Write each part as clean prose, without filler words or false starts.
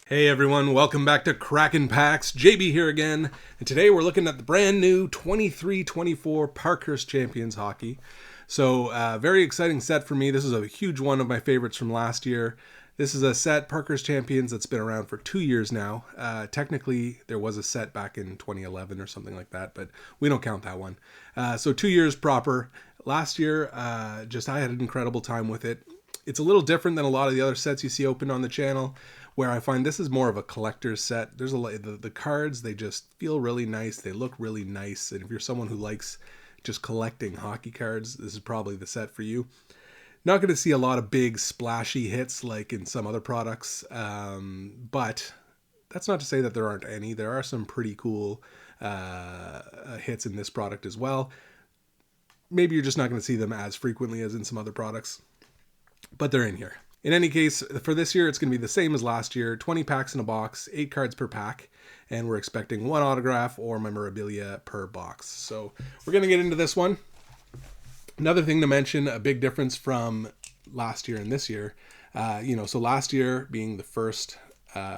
Hey everyone, welcome back to Kraken Packs. JB here again, and today we're looking at the brand new 23-24 Parkhurst Champions hockey. So, very exciting set for me. This is a huge one of my favorites from last year. This is a set, Parkhurst Champions, that's been around for 2 years now. Technically, there was a set back in 2011 or something like that, but we don't count that one. So 2 years proper. Last year, I had an incredible time with it. It's a little different than a lot of the other sets you see open on the channel, where I find this is more of a collector's set. There's the cards, they just feel really nice. They look really nice. And if you're someone who likes just collecting hockey cards, this is probably the set for you. Not going to see a lot of big splashy hits like in some other products, but that's not to say that there aren't any. There are some pretty cool hits in this product as well. Maybe you're just not going to see them as frequently as in some other products, but they're in here. In any case, for this year, it's going to be the same as last year. 20 packs in a box, 8 cards per pack, and we're expecting 1 autograph or memorabilia per box. So we're going to get into this one. Another thing to mention, a big difference from last year and this year. So last year being the first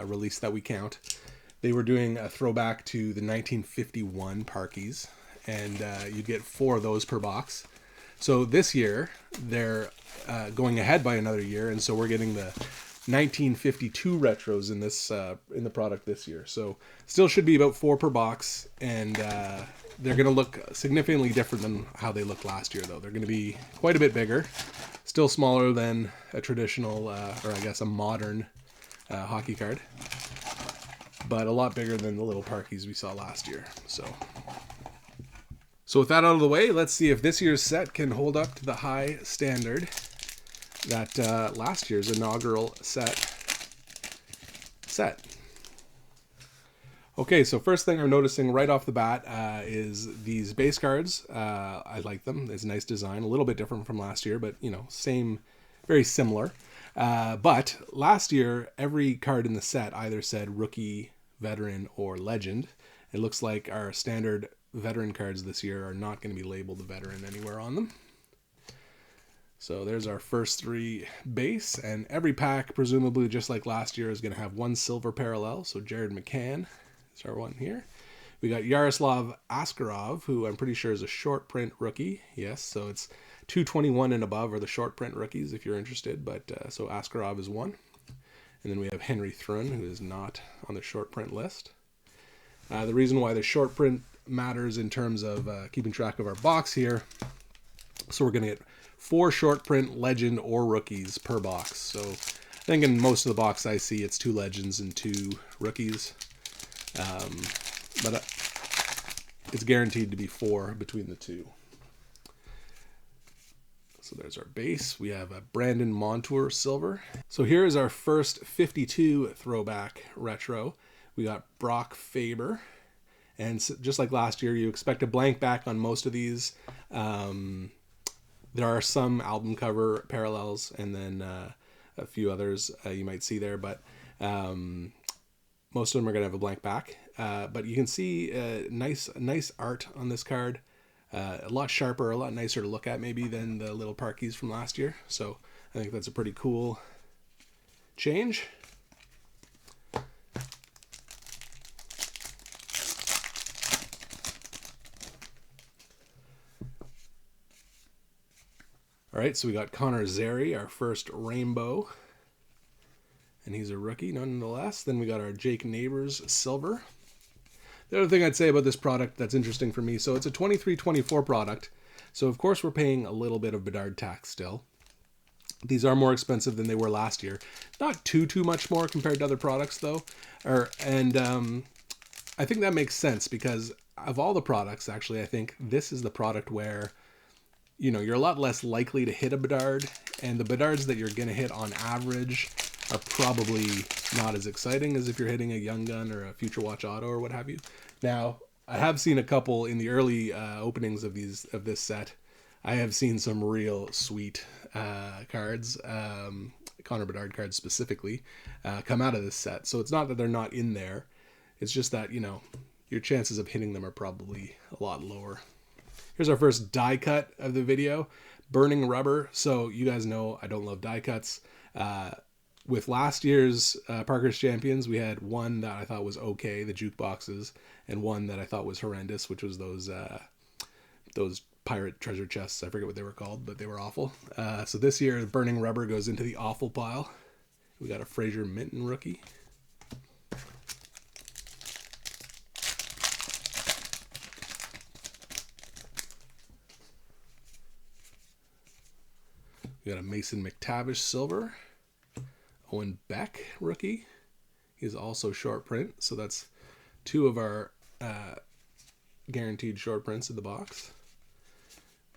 release that we count, they were doing a throwback to the 1951 Parkies, and you get 4 of those per box. So this year, they're going ahead by another year, and so we're getting the 1952 retros in this in the product this year. So still should be about 4 per box, and they're going to look significantly different than how they looked last year, though. They're going to be quite a bit bigger, still smaller than a traditional, or I guess a modern hockey card, but a lot bigger than the little Parkies we saw last year. So with that out of the way, let's see if this year's set can hold up to the high standard that last year's inaugural set. Okay, so first thing I'm noticing right off the bat is these base cards. I like them. It's a nice design, a little bit different from last year, but same, very similar. But last year, every card in the set either said rookie, veteran, or legend. It looks like our standard veteran cards this year are not going to be labeled veteran anywhere on them. So there's our first 3 base, and every pack, presumably just like last year, is going to have 1 silver parallel. So Jared McCann is our one here. We got Yaroslav Askarov, who I'm pretty sure is a short print rookie. Yes, so it's 221 and above are the short print rookies if you're interested. But so Askarov is one. And then we have Henry Thrun, who is not on the short print list. The reason why the short print matters in terms of keeping track of our box here. So we're going to get 4 short print legend or rookies per box. So I think in most of the box I see it's 2 legends and 2 rookies. But it's guaranteed to be 4 between the 2. So there's our base. We have a Brandon Montour silver. So here is our first 52 throwback retro. We got Brock Faber. And just like last year, you expect a blank back on most of these. There are some album cover parallels, and then a few others you might see there, but most of them are going to have a blank back. But you can see nice art on this card. A lot sharper, a lot nicer to look at maybe than the little Parkies from last year. So I think that's a pretty cool change. All right, so we got Connor Zary, our first rainbow, and he's a rookie nonetheless. Then we got our Jake Neighbors silver. The other thing I'd say about this product that's interesting for me, so it's a 23-24 product, so of course we're paying a little bit of Bedard tax still. These are more expensive than they were last year. Not too much more compared to other products though. I think that makes sense because of all the products, actually, I think this is the product where you're a lot less likely to hit a Bedard, and the Bedards that you're going to hit on average are probably not as exciting as if you're hitting a Young Gun or a Future Watch Auto or what have you. Now, I have seen a couple in the early openings of this set. I have seen some real sweet cards, Connor Bedard cards specifically, come out of this set. So it's not that they're not in there. It's just that, your chances of hitting them are probably a lot lower. Here's our first die cut of the video, Burning Rubber. So you guys know I don't love die cuts. with last year's Parkhurst Champions, we had one that I thought was okay, the jukeboxes, and one that I thought was horrendous, which was those pirate treasure chests. I forget what they were called, but they were awful. So this year, Burning Rubber goes into the awful pile. We got a Fraser Minton rookie. We got a Mason McTavish silver. Owen Beck rookie. He's also short print, so that's two of our guaranteed short prints in the box.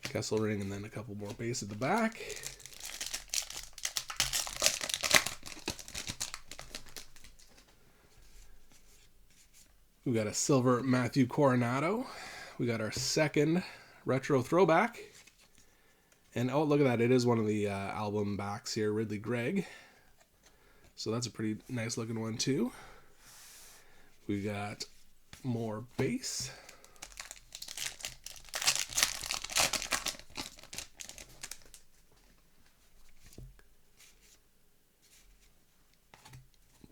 Kesselring, and then a couple more base at the back. We got a silver Matthew Coronado. We got our second retro throwback. And oh, look at that. It is one of the album backs here, Ridley Gregg. So that's a pretty nice looking one too. We got more base.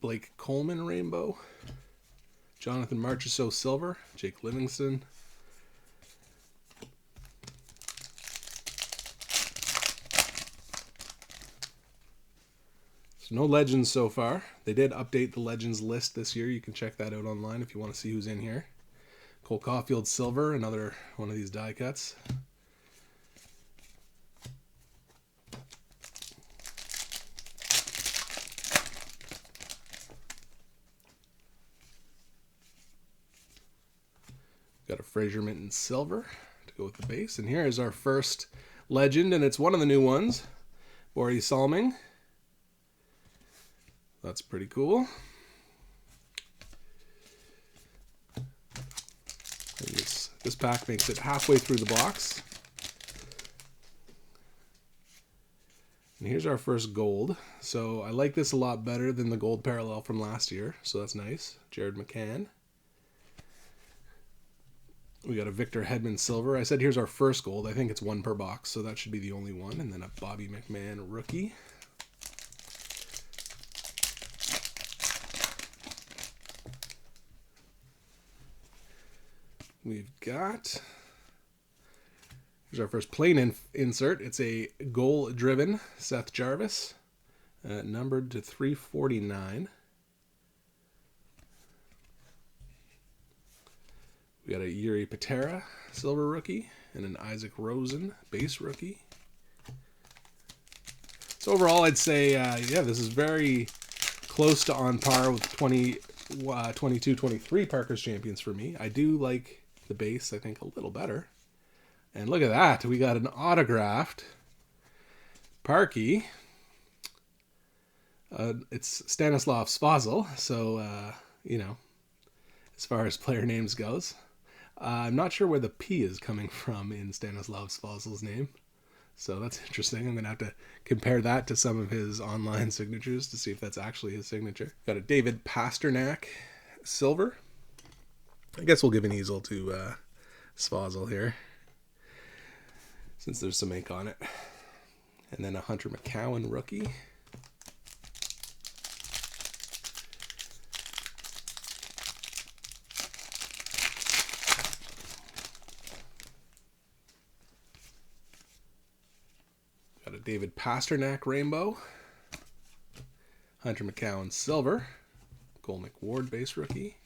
Blake Coleman rainbow. Jonathan Marchessault silver. Jake Livingston. So no legends so far. They did update the legends list this year. You can check that out online if you want to see who's in here. Cole Caulfield silver, another one of these die cuts. Got a Fraser Minton silver to go with the base. And here is our first legend, and it's one of the new ones. Borje Salming. That's pretty cool. And this pack makes it halfway through the box. And here's our first gold. So I like this a lot better than the gold parallel from last year. So that's nice. Jared McCann. We got a Victor Hedman silver. I said here's our first gold. I think it's one per box, so that should be the only one. And then a Bobby McMahon rookie. We've got, here's our first plain insert. It's a goal-driven Seth Jarvis, numbered to 349. We got a Yuri Patera silver rookie and an Isaac Rosen base rookie. So overall, I'd say, yeah, this is very close to on par with 22-23 Parkhurst Champions for me. I do like the base, I think, a little better. And look at that. We got an autographed Parky. It's Stanislav Svozil. So, you know, as far as player names goes. I'm not sure where the P is coming from in Stanislav Svozil's name. So that's interesting. I'm going to have to compare that to some of his online signatures to see if that's actually his signature. Got a David Pasternak silver. I guess we'll give an easel to Svozil here, since there's some ink on it. And then a Hunter McCowan rookie. Got a David Pasternak rainbow. Hunter McCowan silver. Cole McWard base rookie.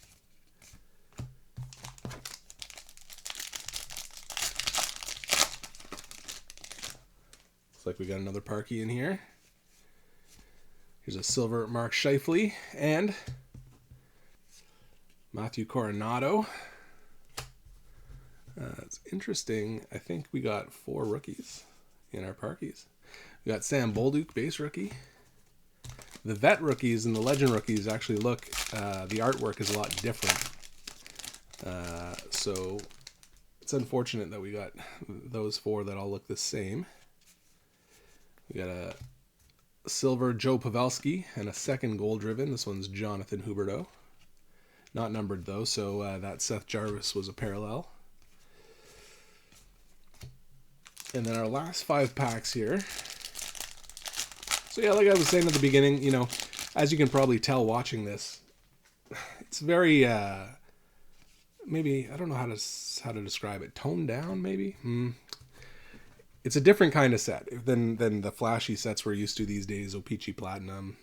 Looks like we got another Parky in here. Here's a silver Mark Scheifele and Matthew Coronado. It's interesting. I think we got 4 rookies in our Parkies. We got Sam Bolduc, base rookie. The vet rookies and the legend rookies actually look, the artwork is a lot different. So it's unfortunate that we got those 4 that all look the same. We got a silver Joe Pavelski and a second gold driven. This one's Jonathan Huberdeau. Not numbered though, so that Seth Jarvis was a parallel. And then our last 5 packs here. So yeah, like I was saying at the beginning, you know, as you can probably tell watching this, it's very maybe, I don't know how to describe it, toned down maybe. It's a different kind of set than the flashy sets we're used to these days, O-Pee-Chee Platinum,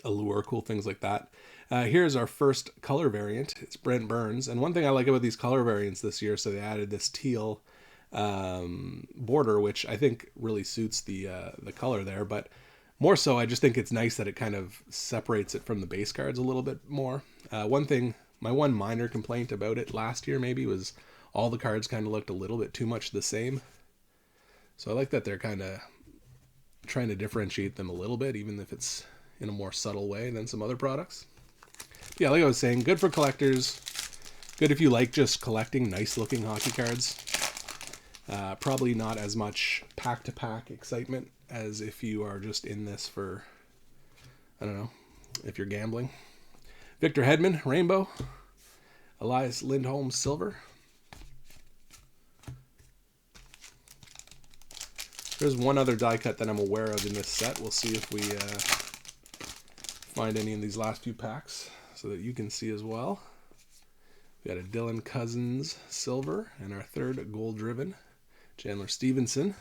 Allure, cool things like that. Here's our first color variant. It's Brent Burns, and one thing I like about these color variants this year, so they added this teal border, which I think really suits the color there, but more so I just think it's nice that it kind of separates it from the base cards a little bit more. One thing, my one minor complaint about it last year maybe was all the cards kind of looked a little bit too much the same. So I like that they're kind of trying to differentiate them a little bit, even if it's in a more subtle way than some other products. But yeah, like I was saying, good for collectors. Good if you like just collecting nice looking hockey cards. Probably not as much pack-to-pack excitement as if you are just in this for, I don't know, if you're gambling. Victor Hedman, Rainbow. Elias Lindholm, Silver. There's one other die cut that I'm aware of in this set. We'll see if we find any in these last few packs so that you can see as well. We got a Dylan Cousins Silver and our third gold driven, Chandler Stevenson.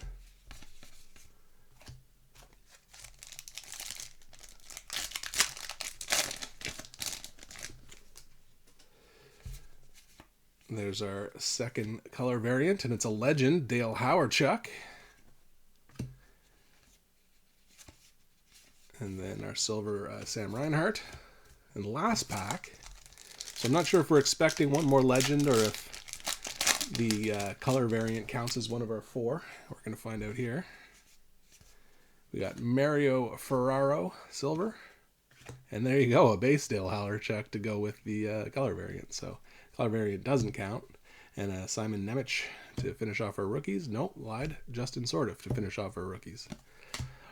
There's our second color variant, and it's a legend, Dale Hawerchuk. And then our silver Sam Reinhart. And last pack. So I'm not sure if we're expecting one more legend or if the color variant counts as one of our four. We're going to find out here. We got Mario Ferraro, silver. And there you go, a base Dale Hawerchuk to go with the color variant. So color variant doesn't count. And Simon Nemec to finish off our rookies. Nope, lied. Justin Sordiff to finish off our rookies.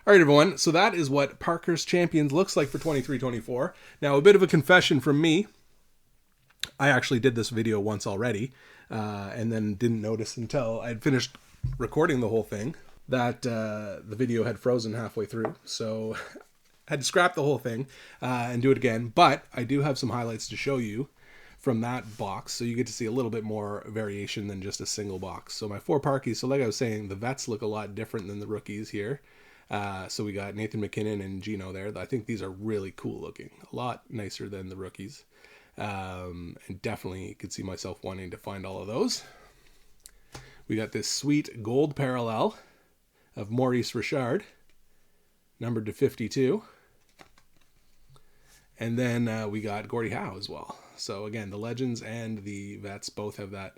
All right, everyone. So that is what Parkhurst Champions looks like for 23-24. Now, a bit of a confession from me. I actually did this video once already, and then didn't notice until I'd finished recording the whole thing that the video had frozen halfway through. So I had to scrap the whole thing and do it again. But I do have some highlights to show you from that box, so you get to see a little bit more variation than just a single box. So my four Parkies, so like I was saying, the vets look a lot different than the rookies here. So we got Nathan McKinnon and Gino there. I think these are really cool looking, a lot nicer than the rookies. And definitely could see myself wanting to find all of those. We got this sweet gold parallel of Maurice Richard, numbered to 52. And then we got Gordie Howe as well. So again, the legends and the vets both have that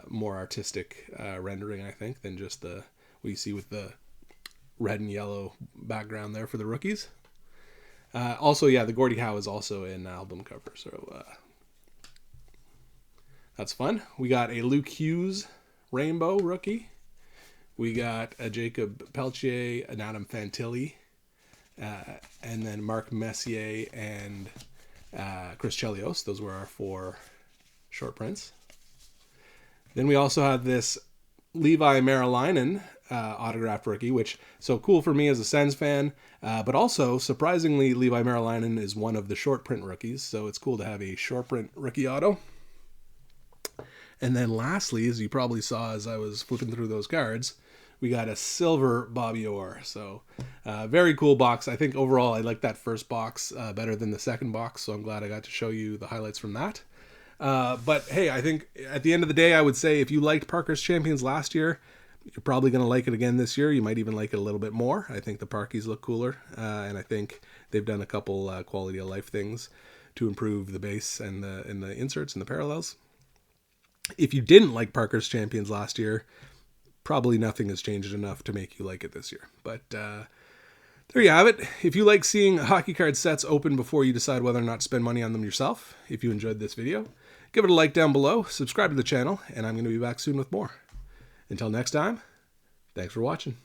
more artistic rendering, I think, than just what you see with the red and yellow background there for the rookies. Also, yeah, the Gordie Howe is also an album cover, so that's fun. We got a Luke Hughes Rainbow rookie. We got a Jacob Peltier, an Adam Fantilli, and then Mark Messier and Chris Chelios. Those were our four short prints. Then we also have this Levi Marilainen autographed rookie, which so cool for me as a Sens fan, but also surprisingly Levi Marilainen is one of the short print rookies, so it's cool to have a short print rookie auto. And then lastly, as you probably saw as I was flipping through those cards, we got a silver Bobby Orr. So very cool box. I think overall I like that first box better than the second box, so I'm glad I got to show you the highlights from that. But hey, I think at the end of the day, I would say if you liked Parkhurst Champions last year, you're probably going to like it again this year. You might even like it a little bit more. I think the Parkies look cooler, and I think they've done a couple quality of life things to improve the base and the inserts and the parallels. If you didn't like Parkhurst Champions last year, probably nothing has changed enough to make you like it this year. But there you have it. If you like seeing hockey card sets open before you decide whether or not to spend money on them yourself, if you enjoyed this video, give it a like down below, subscribe to the channel, and I'm going to be back soon with more. Until next time, thanks for watching.